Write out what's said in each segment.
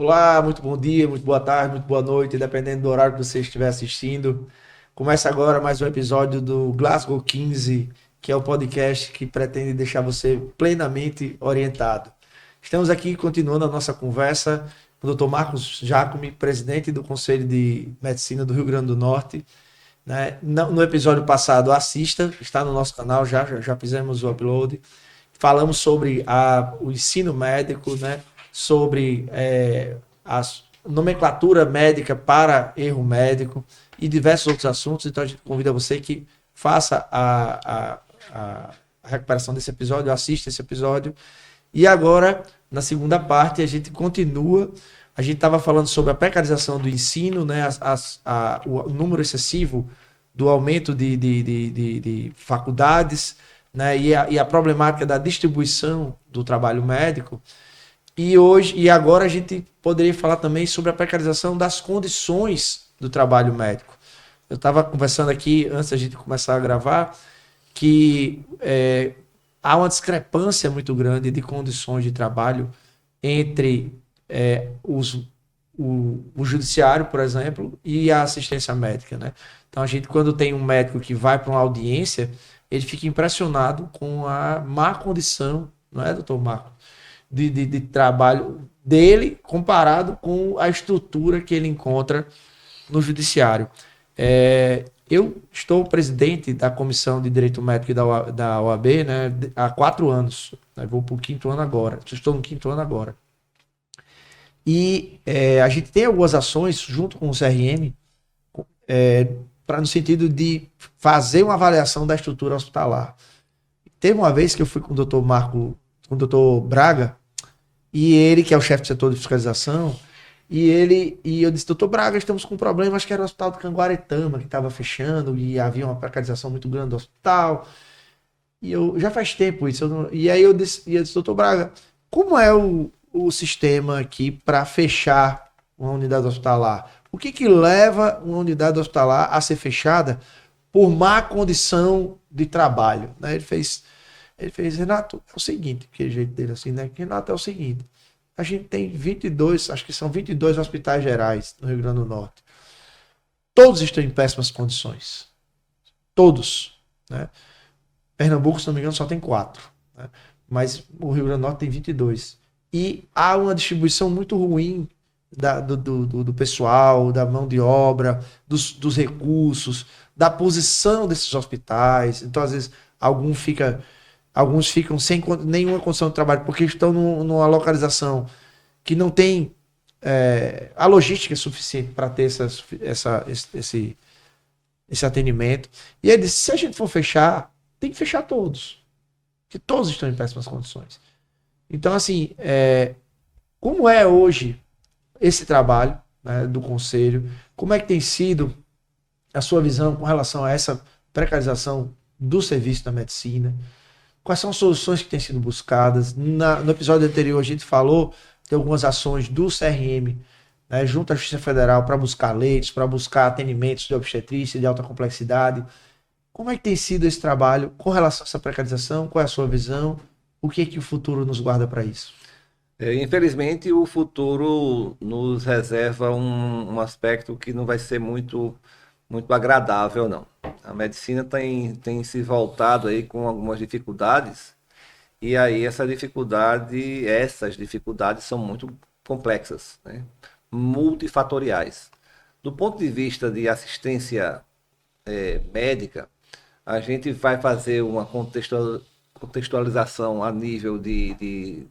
Olá, muito bom dia, muito boa tarde, muito boa noite, dependendo do horário que você estiver assistindo. Começa agora mais um episódio do Glasgow 15, que é o podcast que pretende deixar você plenamente orientado. Estamos aqui continuando a nossa conversa com o Dr. Marcos Jacome, presidente do Conselho de Medicina do Rio Grande do Norte. Né? No episódio passado, assista, está no nosso canal, já fizemos o upload. Falamos sobre o ensino médico, né? Sobre a nomenclatura médica para erro médico e diversos outros assuntos. Então a gente convida você que faça a recuperação desse episódio, assista esse episódio. E agora, na segunda parte, a gente continua. A gente estava falando sobre a precarização do ensino, né? O número excessivo do aumento de faculdades, né? E a problemática da distribuição do trabalho médico. E agora a gente poderia falar também sobre a precarização das condições do trabalho médico. Eu estava conversando aqui, antes da gente começar a gravar, que há uma discrepância muito grande de condições de trabalho entre o judiciário, por exemplo, e a assistência médica, né? Então, a gente, quando tem um médico que vai para uma audiência, ele fica impressionado com a má condição, não é, doutor Marco? De trabalho dele comparado com a estrutura que ele encontra no judiciário. Eu estou presidente da Comissão de Direito Médico da OAB, né, há 4 anos. Né, vou para o 5º ano agora. Estou no 5º ano agora. E a gente tem algumas ações junto com o CRM no sentido de fazer uma avaliação da estrutura hospitalar. Teve uma vez que eu fui com o doutor Marco, com o doutor Braga, e ele, que é o chefe do setor de fiscalização, e eu disse, doutor Braga, estamos com um problema, acho que era o hospital de Canguaretama, que estava fechando, e havia uma precarização muito grande do hospital. E eu, já faz tempo isso. E aí eu disse, doutor Braga, como é o sistema aqui para fechar uma unidade hospitalar? O que leva uma unidade hospitalar a ser fechada por má condição de trabalho? Né? Ele fez, Renato, é o seguinte, que jeito dele assim, né? Renato, é o seguinte, a gente tem 22, acho que são 22 hospitais gerais no Rio Grande do Norte. Todos estão em péssimas condições. Todos. Né? Pernambuco, se não me engano, só tem 4. Né? Mas o Rio Grande do Norte tem 22. E há uma distribuição muito ruim do pessoal, da mão de obra, dos recursos, da posição desses hospitais. Então, às vezes, alguns ficam sem nenhuma condição de trabalho, porque estão numa localização que não tem a logística suficiente para ter esse atendimento. E ele disse, se a gente for fechar, tem que fechar todos. Porque todos estão em péssimas condições. Então, assim, como é hoje esse trabalho, né, do Conselho? Como é que tem sido a sua visão com relação a essa precarização do serviço da medicina? Quais são as soluções que têm sido buscadas? No episódio anterior a gente falou de algumas ações do CRM, né, junto à Justiça Federal, para buscar leitos, para buscar atendimentos de obstetrícia de alta complexidade. Como é que tem sido esse trabalho com relação a essa precarização? Qual é a sua visão? O que é que o futuro nos guarda para isso? Infelizmente, o futuro nos reserva um aspecto que não vai ser muito agradável, não. A medicina tem se voltado aí com algumas dificuldades, e aí essas dificuldades são muito complexas, né? Multifatoriais. Do ponto de vista de assistência médica, a gente vai fazer uma contextualização a nível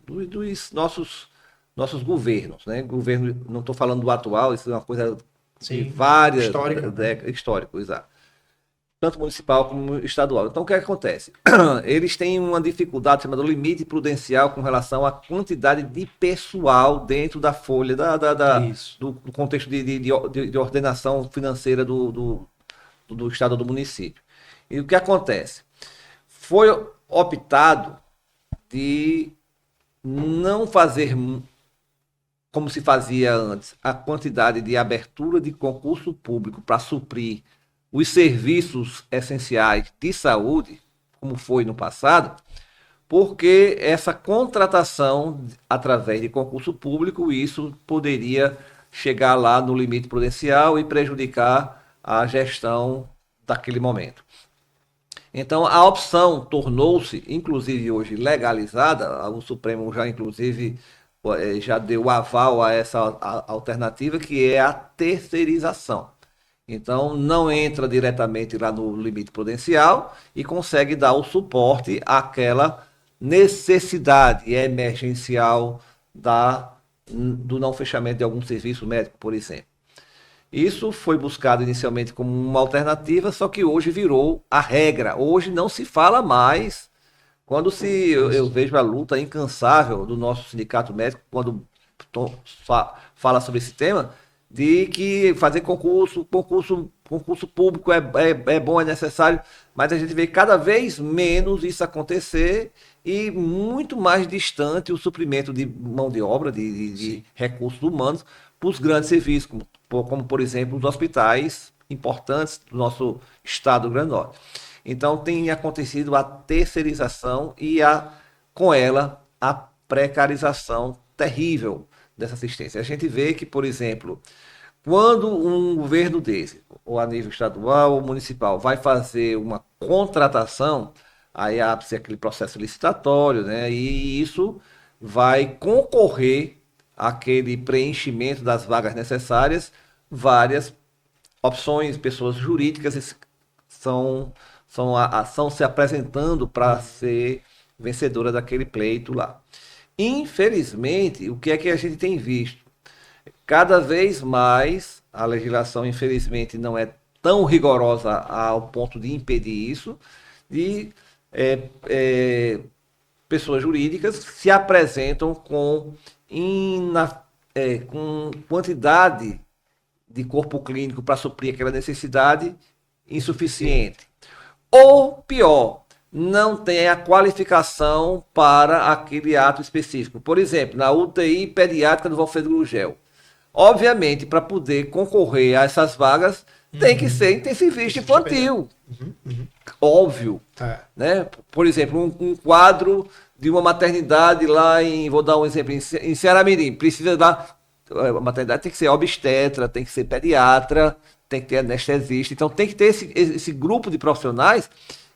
dos nossos governos, né? Governo, não estou falando do atual, isso é uma coisa de Sim, várias histórica, né? décadas, histórico, exato. Tanto municipal como estadual. Então, o que acontece? Eles têm uma dificuldade chamada limite prudencial com relação à quantidade de pessoal dentro da folha, Isso. do contexto de ordenação financeira do estado ou do município. E o que acontece? Foi optado de não fazer como se fazia antes, a quantidade de abertura de concurso público para suprir os serviços essenciais de saúde, como foi no passado, porque essa contratação através de concurso público, isso poderia chegar lá no limite prudencial e prejudicar a gestão daquele momento. Então, a opção tornou-se, inclusive hoje, legalizada. O Supremo já, inclusive, já deu aval a essa alternativa, que é a terceirização. Então, não entra diretamente lá no limite prudencial e consegue dar o suporte àquela necessidade emergencial do não fechamento de algum serviço médico, por exemplo. Isso foi buscado inicialmente como uma alternativa, só que hoje virou a regra. Hoje não se fala mais. Quando eu vejo a luta incansável do nosso sindicato médico, quando fala sobre esse tema, de que fazer concurso público é bom, é necessário, mas a gente vê cada vez menos isso acontecer e muito mais distante o suprimento de mão de obra, de recursos humanos, para os grandes serviços, como, por exemplo, os hospitais importantes do nosso estado do Rio Grande do Norte. Então, tem acontecido a terceirização e, com ela, a precarização terrível dessa assistência. A gente vê que, por exemplo, quando um governo desse, ou a nível estadual ou municipal, vai fazer uma contratação, aí abre-se aquele processo licitatório, né? E isso vai concorrer àquele preenchimento das vagas necessárias, várias opções, pessoas jurídicas estão se apresentando para ser vencedora daquele pleito lá. Infelizmente, o que é que a gente tem visto? Cada vez mais a legislação, infelizmente, não é tão rigorosa ao ponto de impedir isso, de pessoas jurídicas se apresentam com quantidade de corpo clínico para suprir aquela necessidade insuficiente. Ou, pior, não tem a qualificação para aquele ato específico. Por exemplo, na UTI pediátrica do Valfredo Gurgel. Obviamente, para poder concorrer a essas vagas, tem que ser intensivista infantil. Óbvio. Né? Por exemplo, um quadro de uma maternidade lá vou dar um exemplo, em Ceará-Mirim, precisa dar, a maternidade tem que ser obstetra, tem que ser pediatra, tem que ter anestesista, então tem que ter esse grupo de profissionais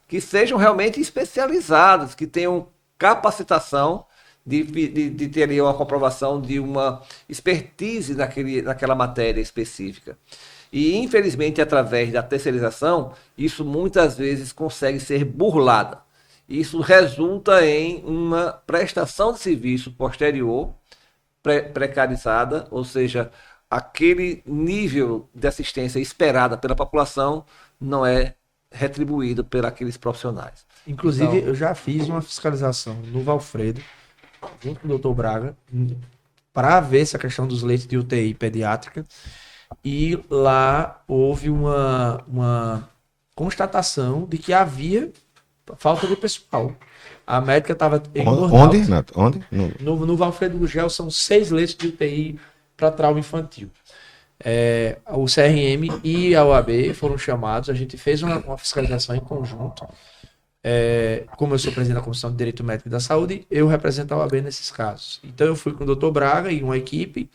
que sejam realmente especializados, que tenham capacitação de ter ali uma comprovação de uma expertise naquela matéria específica. E, infelizmente, através da terceirização, isso muitas vezes consegue ser burlado. Isso resulta em uma prestação de serviço posterior, precarizada, ou seja, aquele nível de assistência esperada pela população não é retribuído por aqueles profissionais. Inclusive, então, eu já fiz uma fiscalização no Valfredo, junto com o Dr. Braga, para ver essa questão dos leitos de UTI pediátrica, e lá houve uma constatação de que havia falta de pessoal. A médica estava em burnout. Onde, Renato? Onde? No Valfredo Gurgel são 6 leitos de UTI para trauma infantil. O CRM e a OAB foram chamados, a gente fez uma fiscalização em conjunto. Como eu sou presidente da Comissão de Direito Médico e da Saúde, eu represento a OAB nesses casos. Então eu fui com o Dr. Braga e uma equipe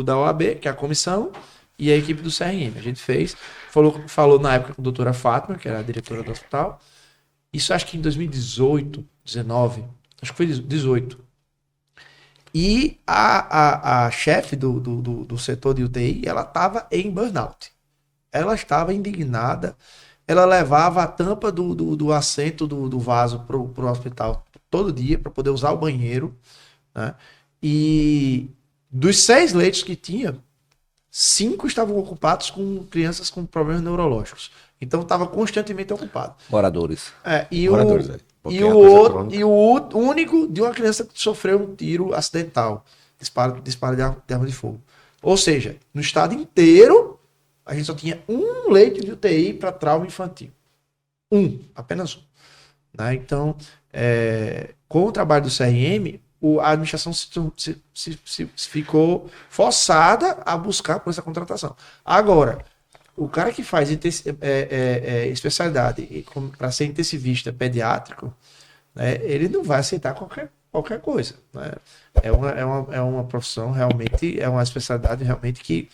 da OAB, que é a comissão, e a equipe do CRM. A gente falou na época com a doutora Fátima, que era a diretora do hospital. Isso acho que em 2018, 19, acho que foi 18. E a chefe do setor de UTI, ela estava em burnout. Ela estava indignada. Ela levava a tampa do assento do vaso para o hospital todo dia para poder usar o banheiro, né? E dos 6 leitos que tinha, 5 estavam ocupados com crianças com problemas neurológicos. Então estava constantemente ocupado. Moradores. Moradores. O único de uma criança que sofreu um tiro acidental, disparo de arma de fogo. Ou seja, no estado inteiro, a gente só tinha um leito de UTI para trauma infantil. Apenas um. Né? Então, com o trabalho do CRM, a administração se ficou forçada a buscar por essa contratação. Agora, o cara que faz especialidade para ser intensivista pediátrico, né, ele não vai aceitar qualquer coisa. Né? É uma profissão realmente, é uma especialidade realmente que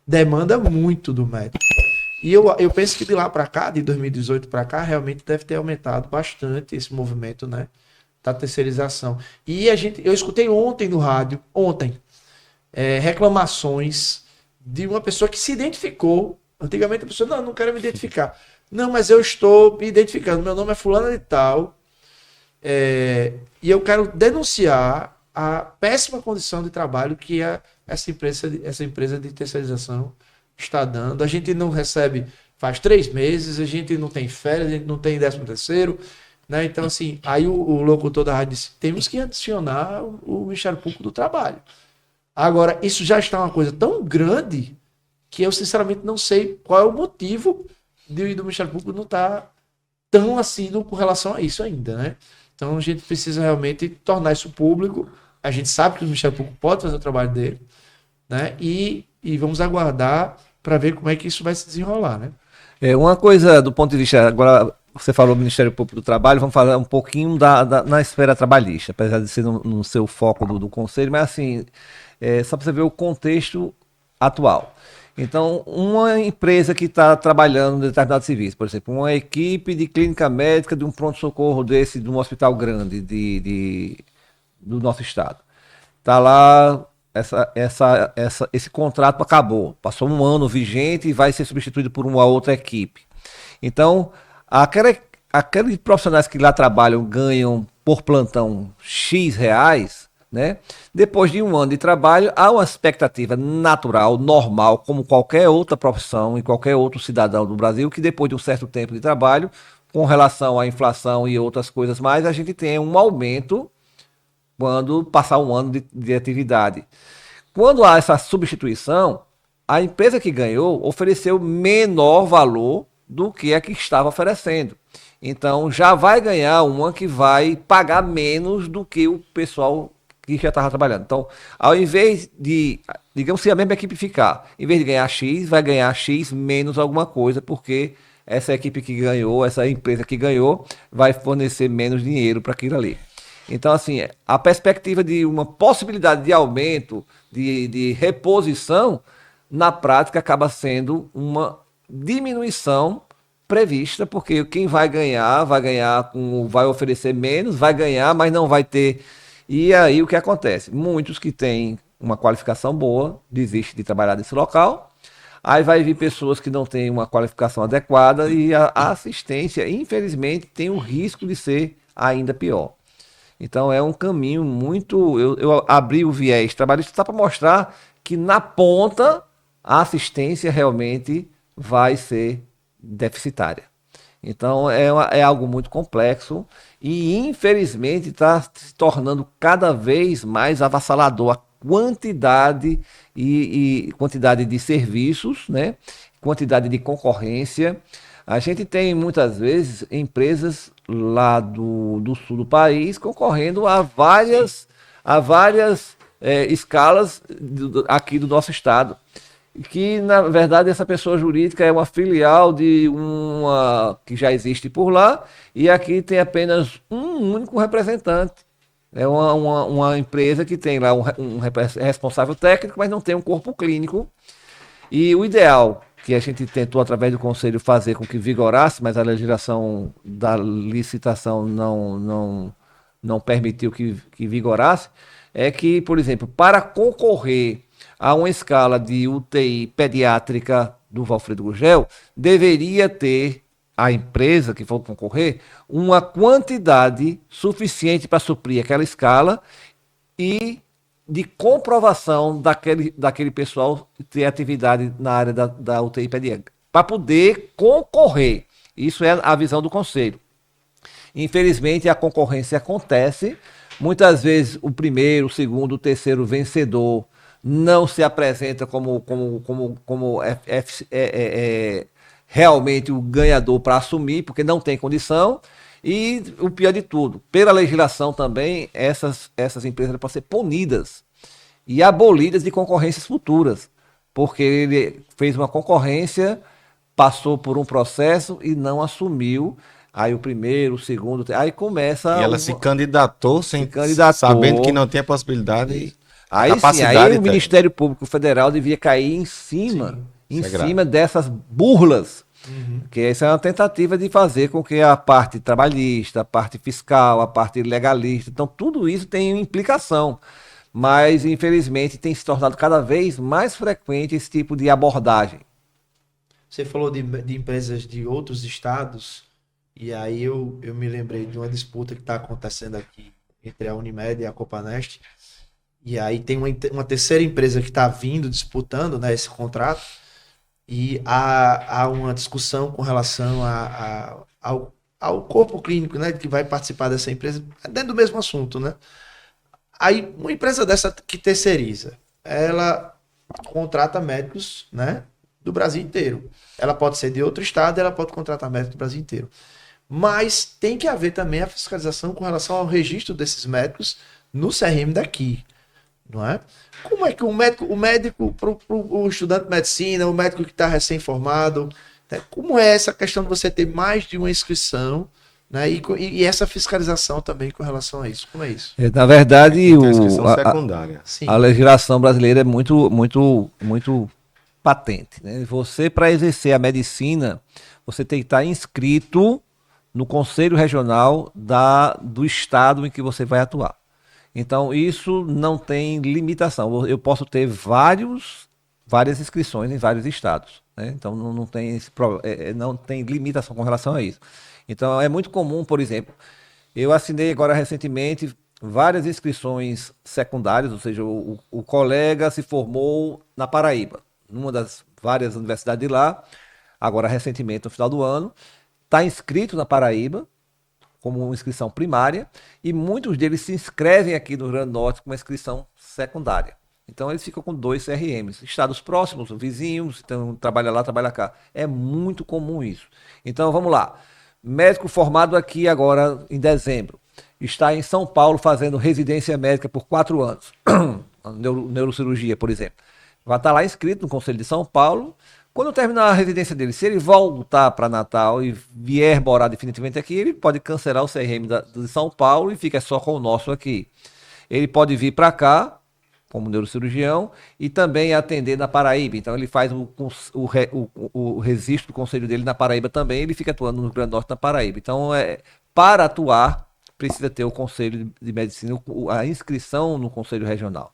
demanda muito do médico. E eu penso que de lá para cá, de 2018 para cá, realmente deve ter aumentado bastante esse movimento, né, da terceirização. E eu escutei ontem no rádio, reclamações de uma pessoa que se identificou. Antigamente a pessoa, não quero me identificar. Não, mas eu estou me identificando. Meu nome é fulano de tal. E eu quero denunciar a péssima condição de trabalho que essa empresa de terceirização está dando. A gente não recebe faz 3 meses, a gente não tem férias, a gente não tem 13º, né? Então, assim, aí o locutor da rádio disse, temos que adicionar o Ministério Público do Trabalho. Agora, isso já está uma coisa tão grande que eu, sinceramente, não sei qual é o motivo do Ministério Público não estar tão assíduo com relação a isso ainda, né? Então, a gente precisa realmente tornar isso público. A gente sabe que o Ministério Público pode fazer o trabalho dele, né? E vamos aguardar para ver como é que isso vai se desenrolar, né? Uma coisa do ponto de vista, agora você falou do Ministério Público do Trabalho, vamos falar um pouquinho na esfera trabalhista, apesar de ser no seu foco do conselho, mas assim, só para você ver o contexto atual. Então, uma empresa que está trabalhando em determinado serviço, por exemplo, uma equipe de clínica médica de um pronto-socorro desse, de um hospital grande do nosso estado. Está lá, esse contrato acabou, passou um ano vigente e vai ser substituído por uma outra equipe. Então, aqueles profissionais que lá trabalham ganham por plantão X reais, né? Depois de um ano de trabalho, há uma expectativa natural, normal, como qualquer outra profissão e qualquer outro cidadão do Brasil, que depois de um certo tempo de trabalho, com relação à inflação e outras coisas mais, a gente tem um aumento quando passar um ano de atividade. Quando há essa substituição, a empresa que ganhou ofereceu menor valor do que a que estava oferecendo. Então já vai ganhar uma que vai pagar menos do que o pessoal que já estava trabalhando. Então, ao invés de, digamos, se a mesma equipe ficar, em vez de ganhar X, vai ganhar X menos alguma coisa, porque essa equipe que ganhou, essa empresa que ganhou, vai fornecer menos dinheiro para aquilo ali. Então, assim, a perspectiva de uma possibilidade de aumento, de reposição, na prática acaba sendo uma diminuição prevista, porque quem vai ganhar, vai oferecer menos, vai ganhar, mas não vai ter. E aí o que acontece? Muitos que têm uma qualificação boa desistem de trabalhar nesse local. Aí vai vir pessoas que não têm uma qualificação adequada e a assistência, infelizmente, tem o risco de ser ainda pior. Então é um caminho muito. Eu abri o viés trabalhista só para mostrar que na ponta a assistência realmente vai ser deficitária. Então é algo muito complexo e infelizmente está se tornando cada vez mais avassalador a quantidade quantidade de serviços, né? Quantidade de concorrência. A gente tem muitas vezes empresas lá do sul do país concorrendo a várias escalas aqui do nosso estado. Que, na verdade, essa pessoa jurídica é uma filial de uma que já existe por lá, e aqui tem apenas um único representante. É uma empresa que tem lá um responsável técnico, mas não tem um corpo clínico. E o ideal, que a gente tentou, através do Conselho, fazer com que vigorasse, mas a legislação da licitação não permitiu que vigorasse, é que, por exemplo, para concorrer a uma escala de UTI pediátrica do Valfredo Gurgel, deveria ter a empresa que for concorrer uma quantidade suficiente para suprir aquela escala e de comprovação daquele pessoal ter atividade na área da UTI pediátrica, para poder concorrer. Isso é a visão do Conselho. Infelizmente, a concorrência acontece. Muitas vezes, o primeiro, o segundo, o terceiro vencedor não se apresenta como realmente o ganhador para assumir, porque não tem condição. E o pior de tudo, pela legislação também, essas empresas podem ser punidas e abolidas de concorrências futuras, porque ele fez uma concorrência, passou por um processo e não assumiu Aí o primeiro, o segundo, aí começa... E ela se candidatou candidatou. sabendo que não tinha possibilidade, Aí capacidade. Aí o Ministério Público Federal devia cair em cima, Sim, isso é cima dessas burlas, que essa é uma tentativa de fazer com que a parte trabalhista, a parte fiscal, a parte legalista, então tudo isso tem implicação. Mas, infelizmente, tem se tornado cada vez mais frequente esse tipo de abordagem. Você falou de empresas de outros estados, e aí eu me lembrei de uma disputa que está acontecendo aqui entre a Unimed e a Copanest. E aí tem uma terceira empresa que está vindo disputando, né, esse contrato, e há uma discussão com relação ao corpo clínico, né, que vai participar dessa empresa, dentro do mesmo assunto, né? Aí uma empresa dessa que terceiriza, ela contrata médicos, né, do Brasil inteiro. Ela pode ser de outro estado, ela pode contratar médicos do Brasil inteiro. Mas tem que haver também a fiscalização com relação ao registro desses médicos no CRM daqui, não é? Como é que o médico para o estudante de medicina, o médico que está recém-formado, né? Como é essa questão de você ter mais de uma inscrição, né? E essa fiscalização também com relação a isso? Como é isso? Na verdade, secundária. A legislação brasileira é muito patente, né? Você, para exercer a medicina, você tem que estar inscrito no Conselho Regional do estado em que você vai atuar. Então, isso não tem limitação. Eu posso ter várias inscrições em vários estados, né? Então, não tem limitação com relação a isso. Então, é muito comum, por exemplo, eu assinei agora recentemente várias inscrições secundárias, ou seja, o colega se formou na Paraíba, numa das várias universidades de lá, agora recentemente, no final do ano, está inscrito na Paraíba, como uma inscrição primária, e muitos deles se inscrevem aqui no Rio Grande do Norte com uma inscrição secundária. Então eles ficam com 2 CRMs. Estados próximos, vizinhos, então trabalha lá, trabalha cá. É muito comum isso. Então vamos lá. Médico formado aqui agora em dezembro. Está em São Paulo fazendo residência médica por 4 anos. Neurocirurgia, por exemplo. Vai estar lá inscrito no Conselho de São Paulo. Quando terminar a residência dele, se ele voltar para Natal e vier morar definitivamente aqui, ele pode cancelar o CRM de São Paulo e fica só com o nosso aqui. Ele pode vir para cá, como neurocirurgião, e também atender na Paraíba. Então ele faz o registro do conselho dele na Paraíba também, ele fica atuando no Rio Grande do Norte na Paraíba. Então, para atuar, precisa ter o Conselho de Medicina, a inscrição no Conselho Regional.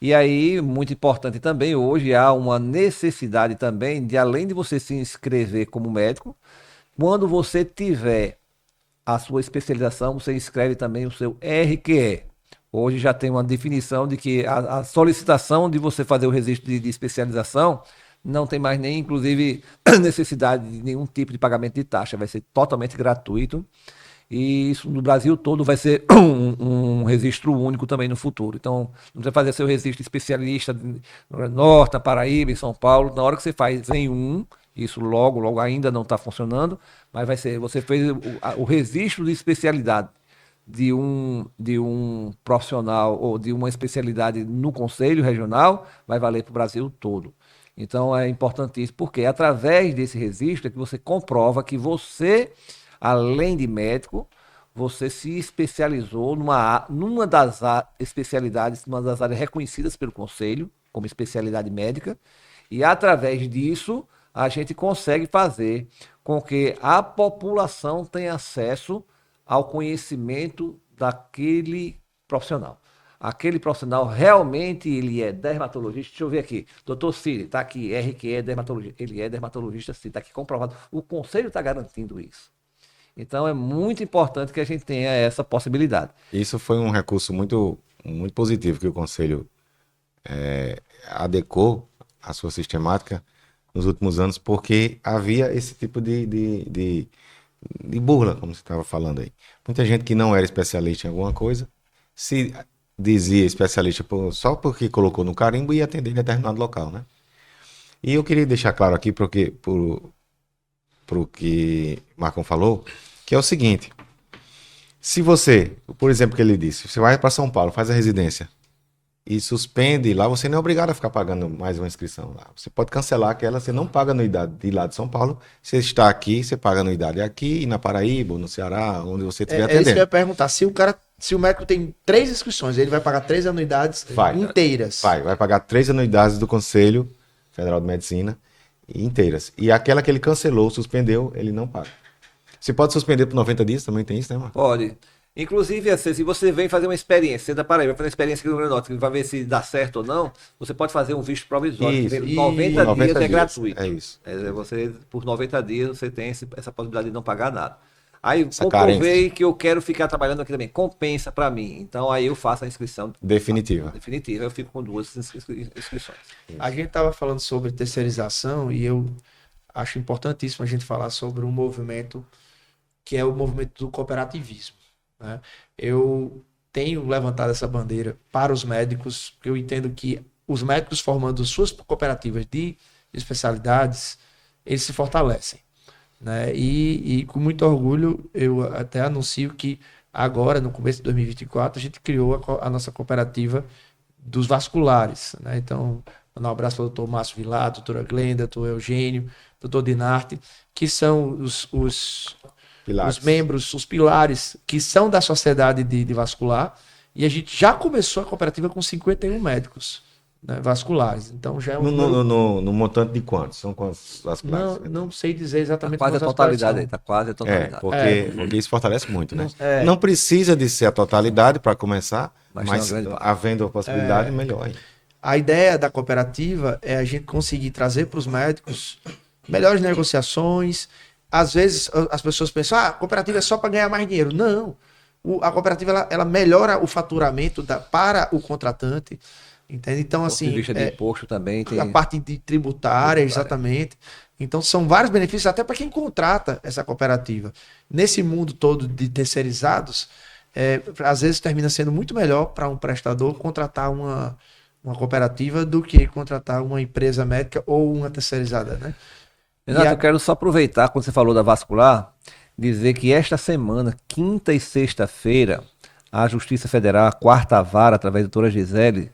E aí, muito importante também, hoje há uma necessidade também de, além de você se inscrever como médico, quando você tiver a sua especialização, você inscreve também o seu RQE. Hoje já tem uma definição de que a solicitação de você fazer o registro de especialização não tem mais nem, inclusive, necessidade de nenhum tipo de pagamento de taxa, vai ser totalmente gratuito. E isso no Brasil todo vai ser um registro único também no futuro. Então, não precisa fazer seu registro especialista no Norte, na Paraíba, em São Paulo. Na hora que você faz em isso logo ainda não está funcionando, mas vai ser, você fez o registro de especialidade de um profissional ou de uma especialidade no Conselho Regional, vai valer para o Brasil todo. Então, é importantíssimo, porque através desse registro é que você comprova que você, além de médico, você se especializou numa das especialidades, uma das áreas reconhecidas pelo Conselho como especialidade médica, e através disso a gente consegue fazer com que a população tenha acesso ao conhecimento daquele profissional. Aquele profissional realmente ele é dermatologista. Deixa eu ver aqui. Doutor Cid, está aqui, RQE dermatologista. Ele é dermatologista, sim, está aqui comprovado. O Conselho está garantindo isso. Então é muito importante que a gente tenha essa possibilidade. Isso foi um recurso muito, muito positivo que o Conselho adequou à sua sistemática nos últimos anos, porque havia esse tipo de burla, como você estava falando aí. Muita gente que não era especialista em alguma coisa se dizia especialista só porque colocou no carimbo e ia atender em determinado local, né? E eu queria deixar claro aqui pro que Marcão falou, que é o seguinte: se você, por exemplo, que ele disse, você vai para São Paulo, faz a residência e suspende lá, você não é obrigado a ficar pagando mais uma inscrição lá. Você pode cancelar aquela, você não paga anuidade de lá de São Paulo. Você está aqui, você paga anuidade aqui, na Paraíba, ou no Ceará, onde você estiver É isso que eu atendendo. ia perguntar. Se o médico tem 3 inscrições, ele vai pagar 3 anuidades inteiras. Vai pagar 3 anuidades do Conselho Federal de Medicina inteiras. E aquela que ele cancelou, suspendeu, ele não paga. Você pode suspender por 90 dias, também tem isso, né, Marco? Pode. Inclusive, assim, se você vem fazer uma experiência, você da Paraíba, vai fazer uma experiência aqui no Rio Grande do Norte, que vai ver se dá certo ou não, você pode fazer um visto provisório. Isso. Que 90 dias é gratuito. É isso. Você, por 90 dias você tem essa possibilidade de não pagar nada. Aí Essa comprovei carência. que eu quero ficar trabalhando aqui também. Compensa para mim. Então aí eu faço a inscrição Definitiva. definitiva. Eu fico com 2 inscrições. A gente estava falando sobre terceirização e eu acho importantíssimo a gente falar sobre um movimento que é o movimento do cooperativismo, né? Eu tenho levantado essa bandeira para os médicos, porque eu entendo que os médicos formando suas cooperativas de especialidades, eles se fortalecem, né? E com muito orgulho eu até anuncio que agora, no começo de 2024, a gente criou a nossa cooperativa dos vasculares, né? Então, mandar um abraço para o doutor Márcio Vilar, doutora Glenda, doutor Eugênio, doutor Dinarte, que são os membros, os pilares que são da sociedade de vascular, e a gente já começou a cooperativa com 51 médicos, né, vasculares. Então já é um No montante de quantos? São quantos vasculares? não sei dizer exatamente Quase a quantas totalidade são. aí, tá quase a totalidade. Porque isso fortalece muito, né? É. Não precisa de ser a totalidade para começar, Mas mas tem uma grande- havendo a possibilidade, melhor ainda. A ideia da cooperativa é a gente conseguir trazer para os médicos melhores negociações. Às vezes as pessoas pensam, a cooperativa é só para ganhar mais dinheiro. Não. A cooperativa ela melhora o faturamento para o contratante. Entende? Então, Do ponto de assim, vista de imposto também tem. a parte de tributária, exatamente. Então, são vários benefícios até para quem contrata essa cooperativa. Nesse mundo todo de terceirizados, às vezes termina sendo muito melhor para um prestador contratar uma cooperativa do que contratar uma empresa médica ou uma terceirizada, né? Renato, E a- eu quero só aproveitar, quando você falou da vascular, dizer que esta semana, quinta e sexta-feira, a Justiça Federal, a quarta vara, através da doutora Gisele,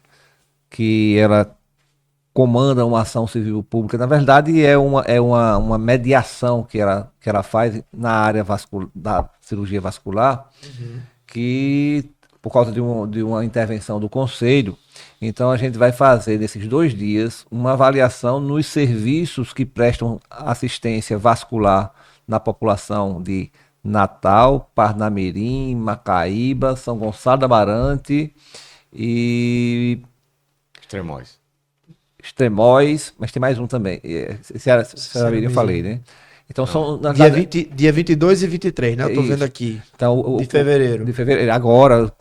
que ela comanda uma ação civil pública, na verdade é uma mediação que ela faz na área da cirurgia vascular, que por causa de uma intervenção do Conselho, então a gente vai fazer nesses 2 dias uma avaliação nos serviços que prestam assistência vascular na população de Natal, Parnamirim, Macaíba, São Gonçalo da Amarante e Extremóis. Extremóis, mas tem mais um também. Eu falei, né? Então são na dia, verdade, dia 22 e 23, né? Eu tô Isso. vendo aqui. então, De fevereiro. De fevereiro, agora.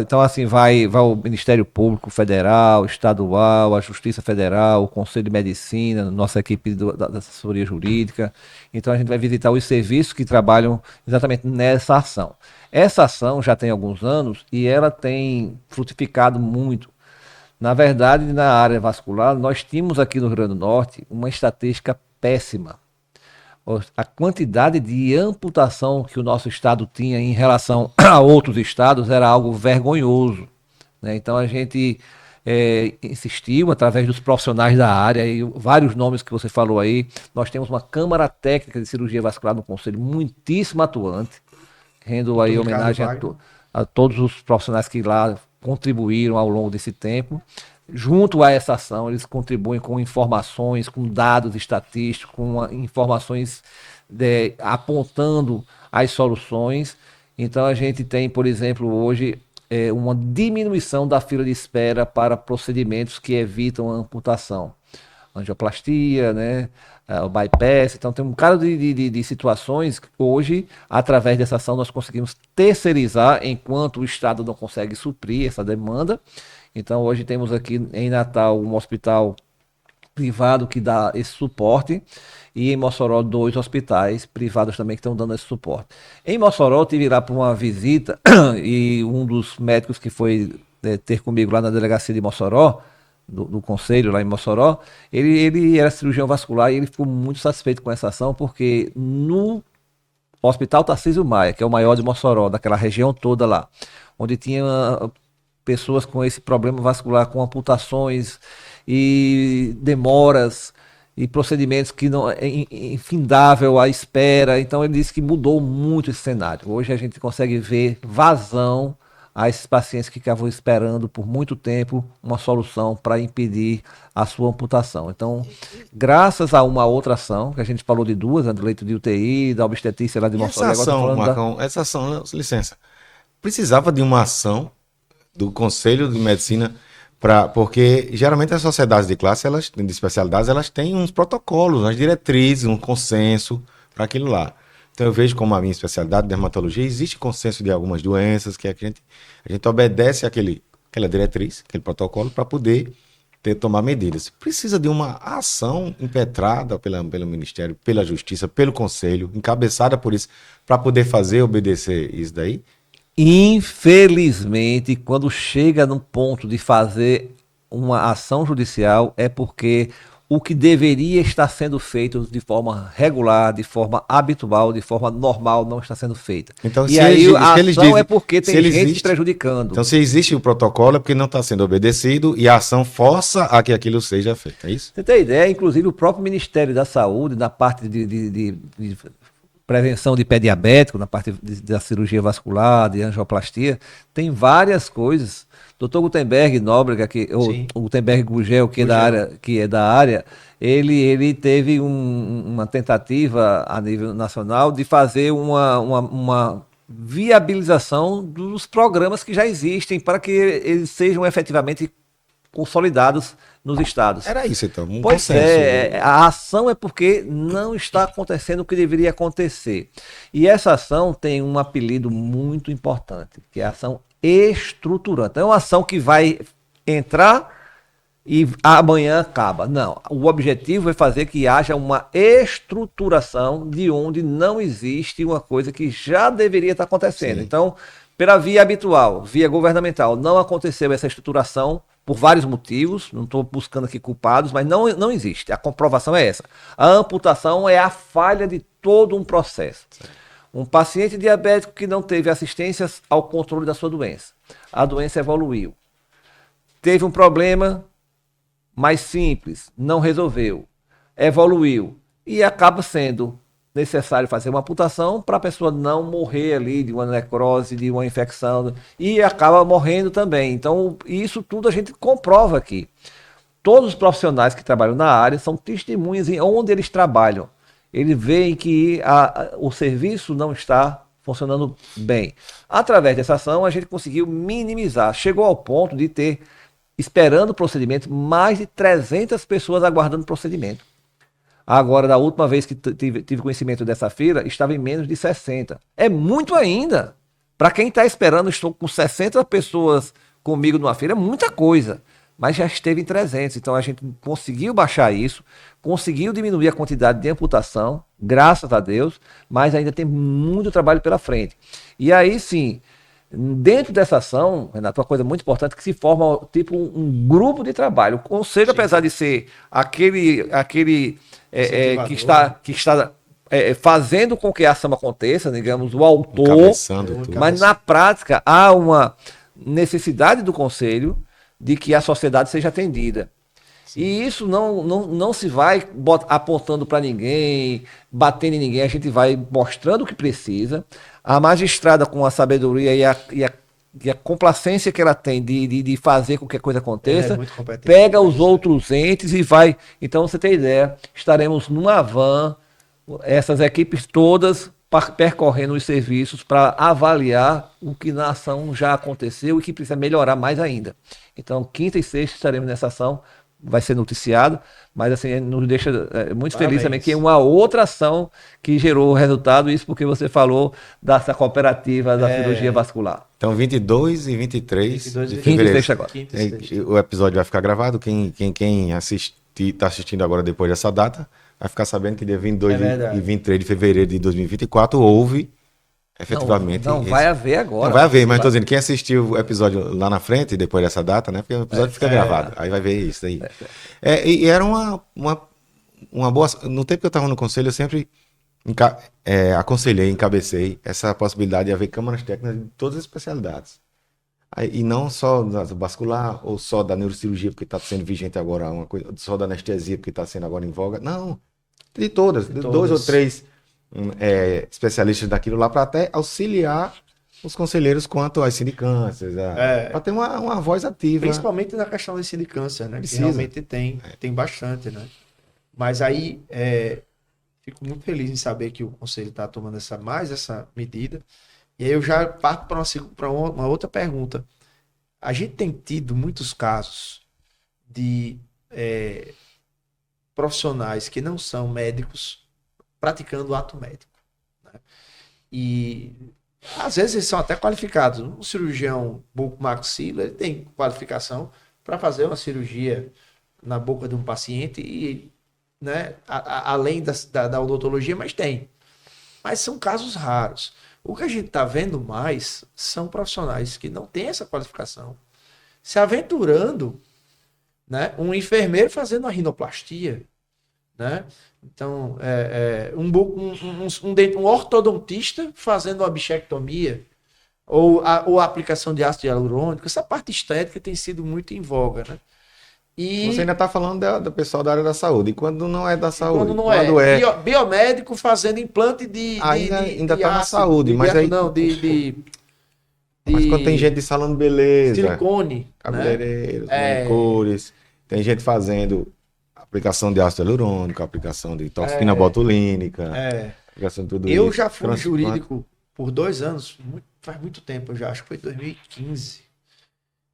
Então, assim, vai o Ministério Público Federal, Estadual, a Justiça Federal, o Conselho de Medicina, nossa equipe da assessoria jurídica. Então, a gente vai visitar os serviços que trabalham exatamente nessa ação. Essa ação já tem alguns anos e ela tem frutificado muito. Na verdade, na área vascular, nós tínhamos aqui no Rio Grande do Norte uma estatística péssima. A quantidade de amputação que o nosso estado tinha em relação a outros estados era algo vergonhoso, né? Então a gente insistiu através dos profissionais da área, e vários nomes que você falou aí. Nós temos uma Câmara Técnica de Cirurgia Vascular no Conselho muitíssimo atuante, rendo aí homenagem a todos os profissionais que lá contribuíram ao longo desse tempo. Junto a essa ação, eles contribuem com informações, com dados estatísticos, com informações apontando as soluções. Então, a gente tem, por exemplo, hoje, uma diminuição da fila de espera para procedimentos que evitam a amputação. Angioplastia, né? O bypass. Então, tem um bocado de situações que hoje, através dessa ação, nós conseguimos terceirizar enquanto o Estado não consegue suprir essa demanda. Então, hoje temos aqui em Natal um hospital privado que dá esse suporte e em Mossoró 2 hospitais privados também que estão dando esse suporte. Em Mossoró, eu tive lá para uma visita e um dos médicos que foi ter comigo lá na delegacia de Mossoró, do conselho lá em Mossoró, ele era cirurgião vascular e ele ficou muito satisfeito com essa ação porque no Hospital Tarcísio Maia, que é o maior de Mossoró, daquela região toda lá, onde tinha pessoas com esse problema vascular, com amputações e demoras e procedimentos que não é infindável à espera. Então ele disse que mudou muito esse cenário. Hoje a gente consegue ver vazão a esses pacientes que estavam esperando por muito tempo uma solução para impedir a sua amputação. Então, graças a uma outra ação, que a gente falou de duas, né, do leito de UTI, da obstetrícia lá de Mossoró. Essa ação, licença, precisava de uma ação do Conselho de Medicina, porque geralmente as sociedades de classe, de especialidades, elas têm uns protocolos, umas diretrizes, um consenso para aquilo lá. Então eu vejo como a minha especialidade, dermatologia, existe consenso de algumas doenças, que a gente obedece aquela diretriz, aquele protocolo, para poder tomar medidas. Precisa de uma ação impetrada pelo Ministério, pela Justiça, pelo Conselho, encabeçada por isso, para poder obedecer isso daí? Infelizmente, quando chega no ponto de fazer uma ação judicial, é porque o que deveria estar sendo feito de forma regular, de forma habitual, de forma normal, não está sendo feita. Então, e aí a ação é porque tem gente prejudicando. Então, se existe o protocolo, é porque não está sendo obedecido e a ação força a que aquilo seja feito, é isso? Você tem ideia? Inclusive, o próprio Ministério da Saúde, na parte de prevenção de pé diabético, na parte da cirurgia vascular, de angioplastia, tem várias coisas. Dr. Gutenberg Nóbrega, o Gutenberg Gugel, que é da área, ele teve uma tentativa a nível nacional de fazer uma viabilização dos programas que já existem para que eles sejam efetivamente consolidados nos estados. Era isso, então. Pois é, a ação é porque não está acontecendo o que deveria acontecer. E essa ação tem um apelido muito importante, que é a ação estruturante. É uma ação que vai entrar e amanhã acaba. Não, o objetivo é fazer que haja uma estruturação de onde não existe uma coisa que já deveria estar acontecendo. Sim. Então, pela via habitual, via governamental, não aconteceu essa estruturação por vários motivos, não estou buscando aqui culpados, mas não existe. A comprovação é essa. A amputação é a falha de todo um processo. Um paciente diabético que não teve assistência ao controle da sua doença. A doença evoluiu. Teve um problema mais simples, não resolveu. Evoluiu. E acaba sendo necessário fazer uma amputação para a pessoa não morrer ali de uma necrose, de uma infecção, e acaba morrendo também. Então, isso tudo a gente comprova aqui. Todos os profissionais que trabalham na área são testemunhas em onde eles trabalham. Eles veem que o serviço não está funcionando bem. Através dessa ação, a gente conseguiu minimizar. Chegou ao ponto de ter, esperando o procedimento, mais de 300 pessoas aguardando o procedimento. Agora, da última vez que tive conhecimento dessa fila, estava em menos de 60. É muito ainda. Para quem está esperando, estou com 60 pessoas comigo numa fila, é muita coisa. Mas já esteve em 300. Então, a gente conseguiu baixar isso, conseguiu diminuir a quantidade de amputação, graças a Deus, mas ainda tem muito trabalho pela frente. E aí, sim, dentro dessa ação, Renato, uma coisa muito importante é que se forma tipo um grupo de trabalho. O conselho, apesar de ser aquele que está fazendo com que a ação aconteça, digamos, o autor, mas na prática há uma necessidade do conselho de que a sociedade seja atendida. Sim. E isso não se vai apontando para ninguém, batendo em ninguém, a gente vai mostrando o que precisa. A magistrada, com a sabedoria e a complacência que ela tem de fazer com que a coisa aconteça, pega os outros entes e vai. Então, você tem ideia, estaremos numa van, essas equipes todas percorrendo os serviços para avaliar o que na ação já aconteceu e que precisa melhorar mais ainda. Então, quinta e sexta estaremos nessa ação, vai ser noticiado, mas assim, nos deixa muito feliz também que é uma outra ação que gerou o resultado, isso porque você falou dessa cooperativa da cirurgia vascular. Então, 22 e 23 de fevereiro. Agora. O episódio vai ficar gravado, quem está assistindo agora depois dessa data, vai ficar sabendo que dia 22 e 23 de fevereiro de 2024 houve, efetivamente... Não vai haver agora. Não vai haver, mas estou dizendo, quem assistiu o episódio lá na frente, depois dessa data, né? Porque o episódio fica gravado, aí vai ver isso aí. E era uma boa... No tempo que eu estava no conselho, eu sempre aconselhei, encabecei essa possibilidade de haver câmaras técnicas de todas as especialidades. E não só da vascular ou só da neurocirurgia, porque está sendo vigente agora uma coisa, só da anestesia, porque está sendo agora em voga. Não, de todas, de 2 ou 3 especialistas daquilo lá, para até auxiliar os conselheiros quanto às sindicâncias, para ter uma voz ativa. Principalmente na questão da sindicância, né? Precisa. Que realmente tem bastante, né? Mas aí, fico muito feliz em saber que o Conselho está tomando essa medida. E aí eu já parto para uma outra pergunta. A gente tem tido muitos casos de profissionais que não são médicos praticando ato médico, né? E às vezes eles são até qualificados. Um cirurgião bucomaxila, ele tem qualificação para fazer uma cirurgia na boca de um paciente e, né, além da odontologia, mas tem. Mas são casos raros. O que a gente está vendo mais são profissionais que não têm essa qualificação, se aventurando, né? Um enfermeiro fazendo uma rinoplastia, né? Então, um ortodontista fazendo uma bichectomia ou a aplicação de ácido hialurônico. Essa parte estética tem sido muito em voga, né? E você ainda está falando do pessoal da área da saúde. E quando não é da saúde? Quando não é. Biomédico fazendo implante ainda de está na ácido, saúde, mas aí... Não, Mas quando tem gente de salão de beleza, silicone, cabeleireiros, manicures, tem gente fazendo aplicação de ácido hialurônico, aplicação de toxina botulínica, aplicação de tudo isso. Eu já fui jurídico por 2 anos, faz muito tempo já, acho que foi 2015.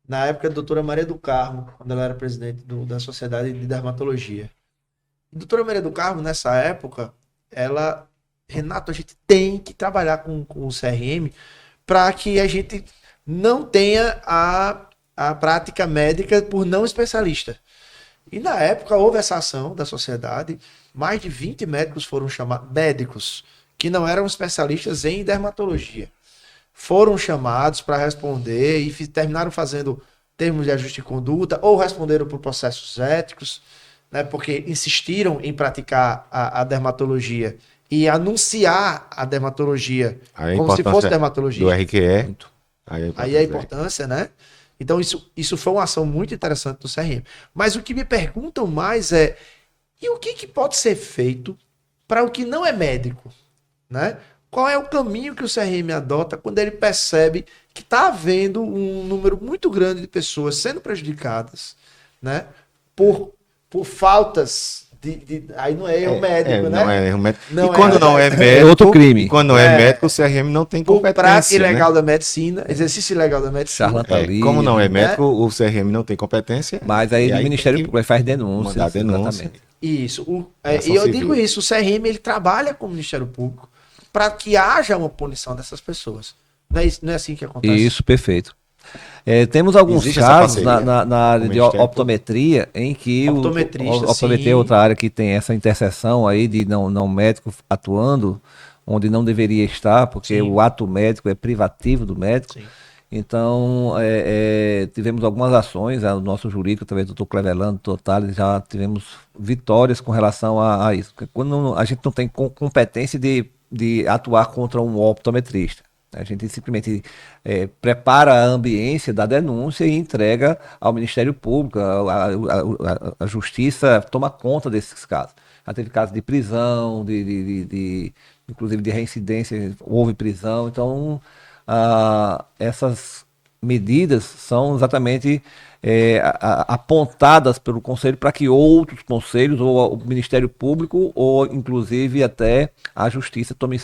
Na época da doutora Maria do Carmo, quando ela era presidente da Sociedade de Dermatologia. A doutora Maria do Carmo, nessa época, Renato, a gente tem que trabalhar com o CRM para que a gente não tenha a prática médica por não especialista. E na época houve essa ação da sociedade, mais de 20 médicos foram chamados, médicos que não eram especialistas em dermatologia, foram chamados para responder e terminaram fazendo termos de ajuste de conduta ou responderam por processos éticos, né, porque insistiram em praticar a dermatologia e anunciar a dermatologia como se fosse dermatologia. Do RQE. Aí a importância, né? Então isso foi uma ação muito interessante do CRM. Mas o que me perguntam mais e o que pode ser feito para o que não é médico, né? Qual é o caminho que o CRM adota quando ele percebe que está havendo um número muito grande de pessoas sendo prejudicadas, né? Por faltas aí não é erro médico, né? Não é erro médico. Não e quando não é médico, é outro crime. E quando não é médico, o CRM não tem competência. Prática ilegal, né? da medicina, exercício ilegal da medicina. Charlatanismo. Como não é médico, o CRM não tem competência. Mas aí o Ministério Público faz denúncia. Mandar denúncia. Exatamente. Isso. E eu digo isso, o CRM ele trabalha com o Ministério Público para que haja uma punição dessas pessoas. Não é assim que acontece? Isso, perfeito. Temos alguns casos na área de optometria em que optometria é outra área que tem essa interseção aí de não médico atuando onde não deveria estar, porque o ato médico é privativo do médico. Sim. Então, tivemos algumas ações, o nosso jurídico, através do Dr. Clevelando, Totales, já tivemos vitórias com relação a isso. Porque quando a gente não tem competência de atuar contra um optometrista. A gente simplesmente prepara a ambiência da denúncia e entrega ao Ministério Público, a Justiça toma conta desses casos. Já teve casos de prisão, inclusive de reincidência, houve prisão. Então, essas medidas são exatamente apontadas pelo Conselho para que outros conselhos, ou o Ministério Público, ou inclusive até a Justiça tome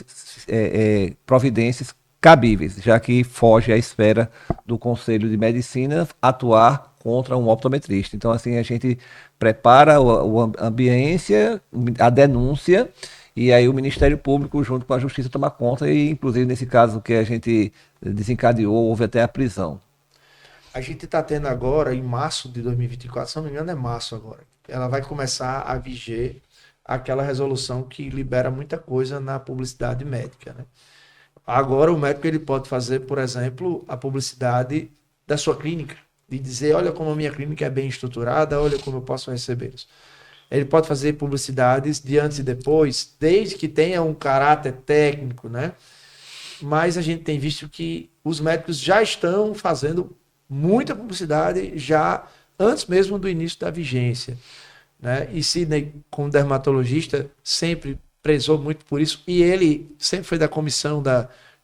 providências cabíveis, já que foge à esfera do Conselho de Medicina atuar contra um optometrista. Então, assim, a gente prepara a ambiência, a denúncia, e aí o Ministério Público, junto com a Justiça, toma conta, e inclusive nesse caso que a gente desencadeou, houve até a prisão. A gente está tendo agora, em março de 2024, se não me engano é março agora, ela vai começar a viger aquela resolução que libera muita coisa na publicidade médica, né? Agora o médico ele pode fazer, por exemplo, a publicidade da sua clínica, de dizer, olha como a minha clínica é bem estruturada, olha como eu posso recebê-los. Ele pode fazer publicidades de antes e depois, desde que tenha um caráter técnico, né? Mas a gente tem visto que os médicos já estão fazendo muita publicidade já antes mesmo do início da vigência, né? E Sidney, como dermatologista, sempre prezou muito por isso, e ele sempre foi da comissão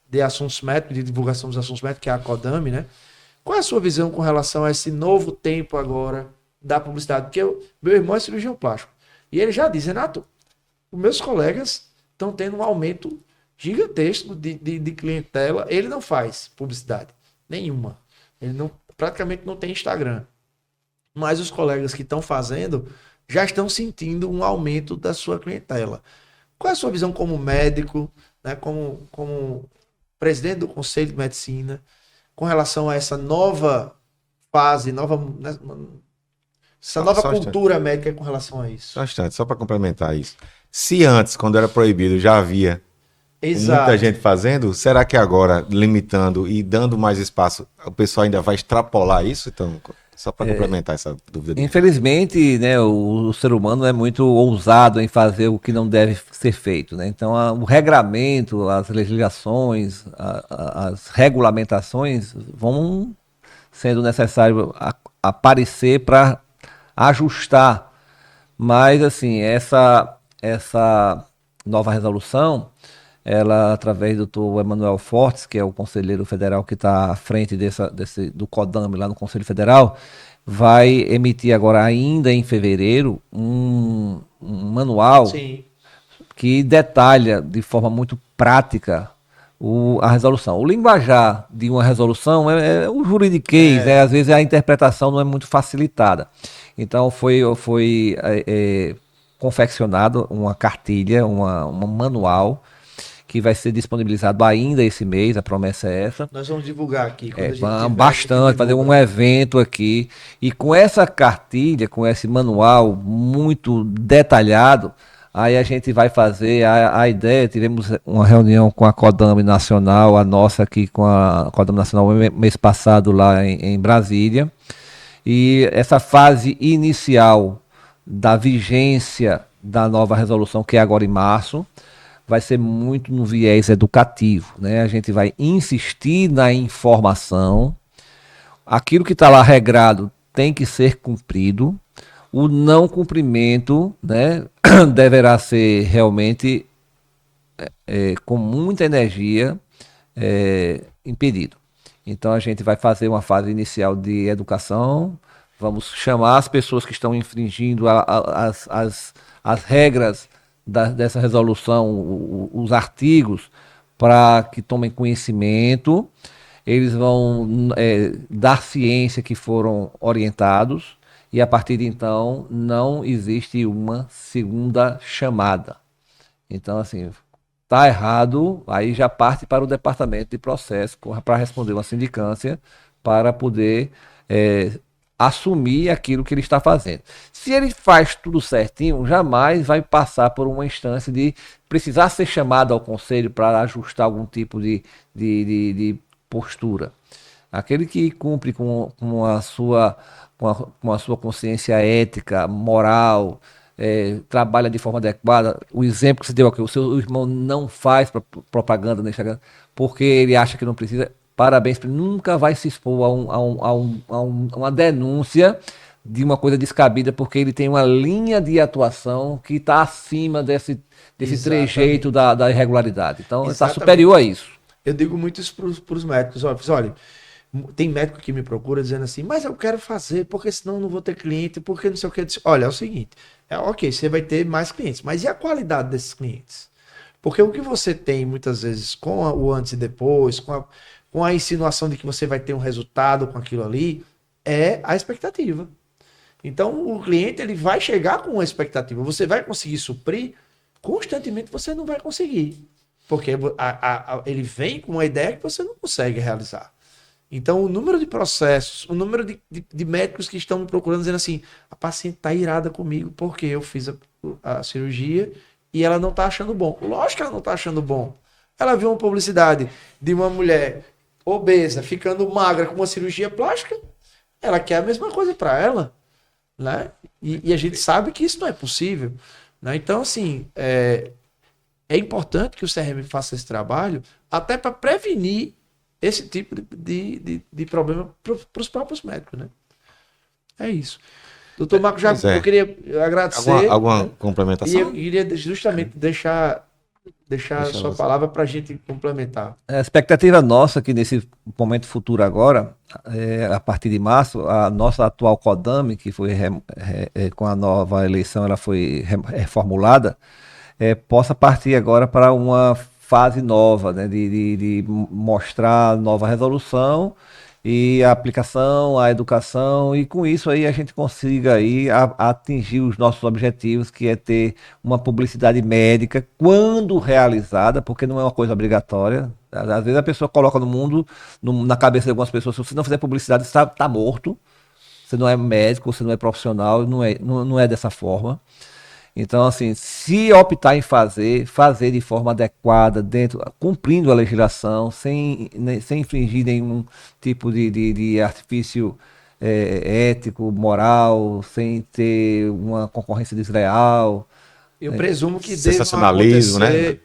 de assuntos médicos, de divulgação dos assuntos médicos, que é a CODAME, né? Qual é a sua visão com relação a esse novo tempo agora da publicidade? Porque meu irmão é cirurgião plástico, e ele já diz, Renato, os meus colegas estão tendo um aumento gigantesco de clientela. Ele não faz publicidade nenhuma. Ele praticamente não tem Instagram. Mas os colegas que estão fazendo já estão sentindo um aumento da sua clientela. Qual é a sua visão como médico, né, como presidente do Conselho de Medicina, com relação a essa nova fase, essa nova cultura médica com relação a isso? Só para complementar isso. Se antes, quando era proibido, já havia muita gente fazendo, será que agora, limitando e dando mais espaço, o pessoal ainda vai extrapolar isso? Então, só para complementar essa dúvida. Infelizmente, né, o ser humano é muito ousado em fazer o que não deve ser feito, né? Então, o regramento, as legislações, as regulamentações vão sendo necessário aparecer para ajustar. Mas, assim, essa nova resolução, ela, através do Dr. Emanuel Fortes, que é o conselheiro federal que está à frente do CODAME lá no Conselho Federal, vai emitir agora, ainda em fevereiro, um manual Sim. que detalha de forma muito prática a resolução. O linguajar de uma resolução é o juridiquês, às vezes a interpretação não é muito facilitada. Então foi confeccionado uma cartilha, um manual, que vai ser disponibilizado ainda esse mês, a promessa é essa. Nós vamos divulgar aqui. Vamos bastante, fazer um evento aqui. E com essa cartilha, com esse manual muito detalhado, aí a gente vai fazer a ideia. Tivemos uma reunião com a CODAME Nacional, a nossa aqui com a CODAME Nacional mês passado lá em Brasília. E essa fase inicial da vigência da nova resolução, que é agora em março, vai ser muito no viés educativo, né? A gente vai insistir na informação, aquilo que está lá regrado tem que ser cumprido, o não cumprimento, né, deverá ser realmente com muita energia impedido. Então a gente vai fazer uma fase inicial de educação, vamos chamar as pessoas que estão infringindo as regras dessa resolução, os artigos, para que tomem conhecimento. Eles vão dar ciência que foram orientados, e a partir de então não existe uma segunda chamada. Então, assim, está errado, aí já parte para o departamento de processo para responder uma sindicância, para poder assumir aquilo que ele está fazendo. Se ele faz tudo certinho, jamais vai passar por uma instância de precisar ser chamado ao conselho para ajustar algum tipo de postura. Aquele que cumpre com a sua consciência ética, moral, trabalha de forma adequada. O exemplo que você deu aqui, o seu irmão não faz propaganda no Instagram porque ele acha que não precisa. Parabéns, ele nunca vai se expor a uma denúncia de uma coisa descabida, porque ele tem uma linha de atuação que está acima desse trejeito da irregularidade. Então, ele está superior a isso. Eu digo muito isso para os médicos. Olha, tem médico que me procura dizendo assim, mas eu quero fazer, porque senão eu não vou ter cliente, porque não sei o que. Olha, é o seguinte, ok, você vai ter mais clientes, mas e a qualidade desses clientes? Porque o que você tem, muitas vezes, com o antes e depois, com a insinuação de que você vai ter um resultado com aquilo ali, é a expectativa. Então, o cliente ele vai chegar com uma expectativa. Você vai conseguir suprir, constantemente você não vai conseguir. Porque ele vem com uma ideia que você não consegue realizar. Então, o número de processos, o número de médicos que estão me procurando dizendo assim, a paciente está irada comigo porque eu fiz a cirurgia e ela não está achando bom. Lógico que ela não está achando bom. Ela viu uma publicidade de uma mulher obesa, ficando magra com uma cirurgia plástica, ela quer a mesma coisa para ela, né? E a gente sabe que isso não é possível, né? Então, assim, é importante que o CRM faça esse trabalho até para prevenir esse tipo de problema para os próprios médicos, né? É isso. Doutor Marco, eu queria agradecer. Alguma complementação? E eu queria justamente deixar a sua palavra para a gente complementar. A expectativa nossa que nesse momento futuro agora, a partir de março, a nossa atual CODAME, que foi com a nova eleição, ela foi reformulada, possa partir agora para uma fase nova, né, de mostrar nova resolução e a aplicação, a educação, e com isso aí a gente consiga aí atingir os nossos objetivos, que é ter uma publicidade médica quando realizada, porque não é uma coisa obrigatória. Às vezes a pessoa coloca no mundo, na cabeça de algumas pessoas, se você não fizer publicidade, você está morto, você não é médico, você não é profissional, não é dessa forma. Então, assim, se optar em fazer de forma adequada, cumprindo a legislação, sem infringir nenhum tipo de artifício ético, moral, sem ter uma concorrência desleal. Eu presumo que sensacionalismo, né?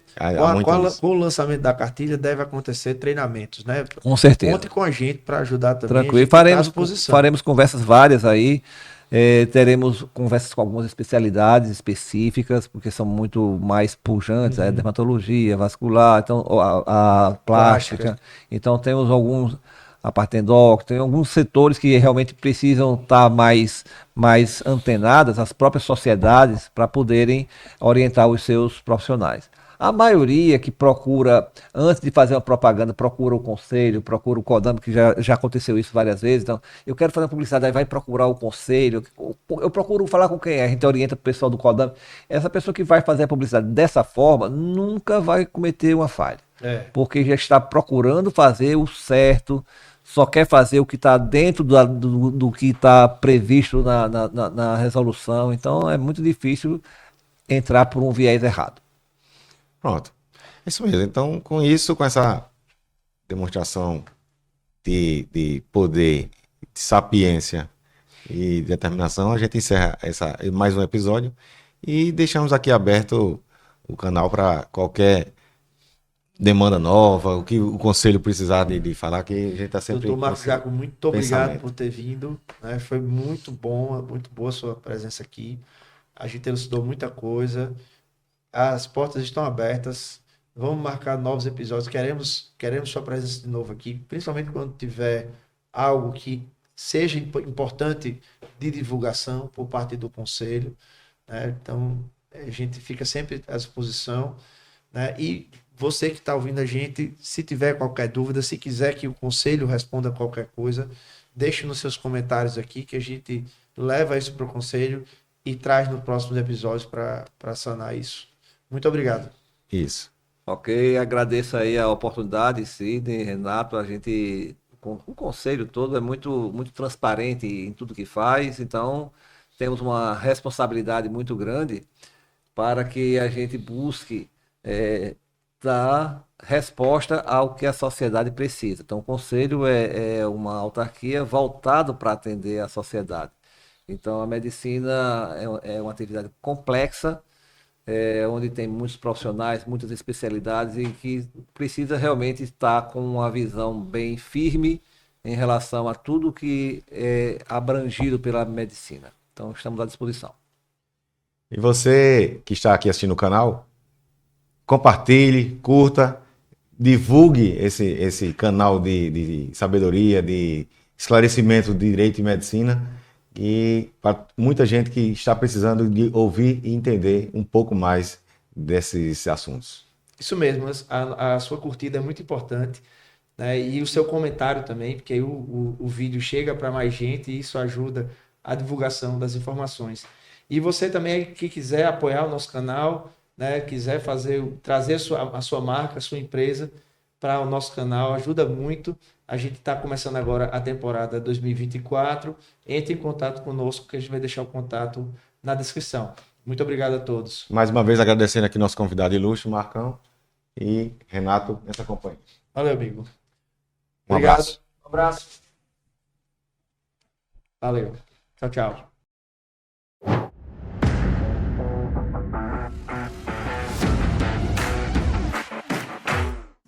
Com o lançamento da cartilha deve acontecer treinamentos, né? Com certeza. Conte com a gente para ajudar também. Tranquilo. Faremos conversas várias aí. Teremos conversas com algumas especialidades específicas, porque são muito mais pujantes, a dermatologia, vascular, então, a plástica. Então temos a parte endócrina, tem alguns setores que realmente precisam estar mais antenadas, as próprias sociedades, para poderem orientar os seus profissionais. A maioria que procura, antes de fazer uma propaganda, procura o conselho, procura o CODAME, que já aconteceu isso várias vezes. Então, eu quero fazer uma publicidade, aí vai procurar o conselho. Eu procuro falar com quem é, a gente orienta o pessoal do CODAME. Essa pessoa que vai fazer a publicidade dessa forma nunca vai cometer uma falha. Porque já está procurando fazer o certo, só quer fazer o que está dentro do que está previsto na resolução. Então, é muito difícil entrar por um viés errado. Pronto. É isso mesmo. Então, com essa demonstração de poder, de sapiência e determinação, a gente encerra mais um episódio e deixamos aqui aberto o canal para qualquer demanda nova, o que o conselho precisar de falar, que a gente está sempre... Doutor Marco Jaco, muito obrigado por ter vindo. Né? Foi muito boa a sua presença aqui. A gente elucidou muita coisa. As portas estão abertas. Vamos marcar novos episódios. Queremos sua presença de novo aqui, principalmente quando tiver algo que seja importante de divulgação por parte do conselho. Né? Então, a gente fica sempre à disposição. Né? E você que está ouvindo a gente, se tiver qualquer dúvida, se quiser que o conselho responda qualquer coisa, deixe nos seus comentários aqui, que a gente leva isso para o conselho e traz no próximo episódio para sanar isso. Muito obrigado. Isso. Ok, agradeço aí a oportunidade, Sidney, Renato, a gente, o conselho todo é muito, muito transparente em tudo que faz, então temos uma responsabilidade muito grande para que a gente busque dar resposta ao que a sociedade precisa. Então o conselho é uma autarquia voltada para atender a sociedade. Então a medicina é uma atividade complexa, onde tem muitos profissionais, muitas especialidades e que precisa realmente estar com uma visão bem firme em relação a tudo que é abrangido pela medicina. Então, estamos à disposição. E você que está aqui assistindo o canal, compartilhe, curta, divulgue esse canal de sabedoria, de esclarecimento de direito e medicina, e para muita gente que está precisando de ouvir e entender um pouco mais desses assuntos. Isso mesmo, a sua curtida é muito importante, né? E o seu comentário também, porque aí o vídeo chega para mais gente e isso ajuda a divulgação das informações. E você também que quiser apoiar o nosso canal, né? Quiser trazer a sua marca, a sua empresa para o nosso canal, ajuda muito. A gente está começando agora a temporada 2024. Entre em contato conosco, que a gente vai deixar o contato na descrição. Muito obrigado a todos. Mais uma vez agradecendo aqui nosso convidado ilustre, Marcão, e Renato, nessa companhia. Valeu, amigo. Obrigado. Um abraço. Valeu. Tchau, tchau.